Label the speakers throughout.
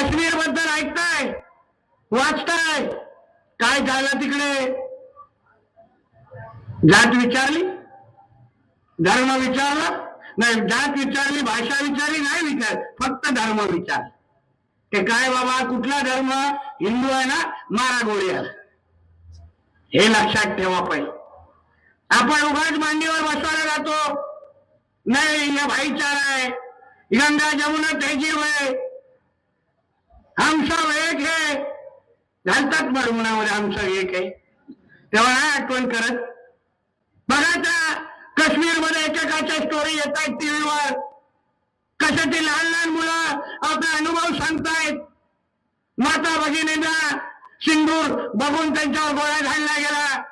Speaker 1: काश्मीर बद्दल ऐकताय, वाचताय, काय झालं तिकडे? जात विचारली, धर्म विचारला नाही, जात विचारली, भाषा विचारली नाही, विचार फक्त धर्म विचार. ते काय बाबा, कुठला धर्म? हिंदू आहे ना, मारा गोळीला. हे लक्षात ठेवा पाहिजे. आपण उगाच मांडीवर बसवायला जातो, नाही यह भाईचारा है, गंगा जमुना तहजीब है, हम सब एक है, घालतात बडगुणामध्ये हम सब एक है. तेव्हा नाही आठवण करत. बघा त्या काश्मीरमध्ये एकेकाच्या स्टोरी येत आहेत टीव्हीवर, कसं ते लहान लहान मुलं आपला अनुभव सांगतायत. माता भगिनींना सिंदूर बघून त्यांच्यावर गोळ्या घालला गेला.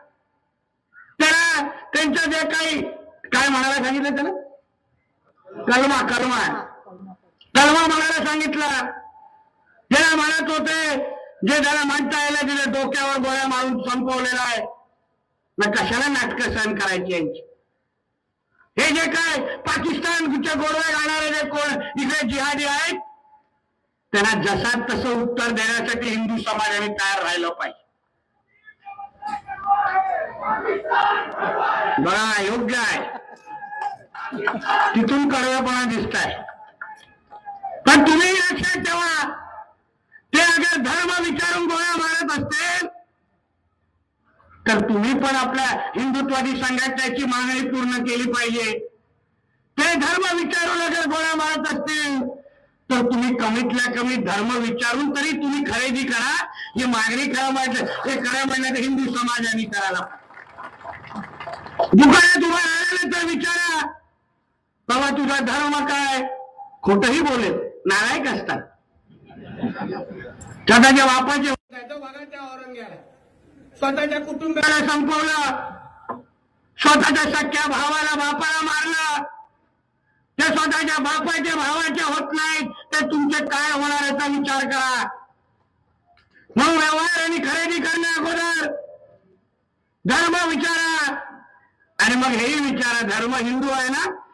Speaker 1: त्याला त्यांचं जे काही काय म्हणायला सांगितलं, त्याला कलमा कलमा कलमा म्हणायला सांगितलं. ज्याला म्हणत होते, जे त्याला म्हणता यायला तिथे डोक्यावर गोळ्या मारून संपवलेला आहे. मग कशाला नाटकं सहन करायची यांची? हे जे काय पाकिस्तानच्या गोडवे घालणारे जे कोण इकडे जिहादी आहेत, त्यांना जसा तसं उत्तर देण्यासाठी हिंदू समाजाने तयार राहिलं पाहिजे. बघा, योग्य आहे, तिथून कडवेपणा दिसताय. पण तुम्ही लक्षात ठेवा, ते अगर धर्म विचारून गोळ्या मारत असतील तर तुम्ही पण आपल्या हिंदुत्वादी संघटनेची मागणी पूर्ण केली पाहिजे. ते धर्म विचारून अगर गोळ्या मारत असतील तर तुम्ही कमीतल्या कमी धर्म विचारून तरी तुम्ही खरेदी करा. ही मागणी खरं म्हणण्यात हिंदू समाजाने करायला. दुकानात उभा राहिलं तर विचारा, बाबा तुझा धर्म काय? खोटही बोलेल, नालायक असतात. स्वतःच्या बापाचे बघा, त्या औरंग्याला स्वतःच्या कुटुंबाला संपवलं, स्वतःच्या सख्या भावाला बापाला मारलं. ते स्वतःच्या बापाच्या भावाच्या होत नाहीत तर तुमचे काय होणार याचा विचार करा. मग व्यवहार आणि खरेदी करण्या अगोदर धर्म विचारा, आणि मग हेही विचारा, धर्म हिंदू आहे ना,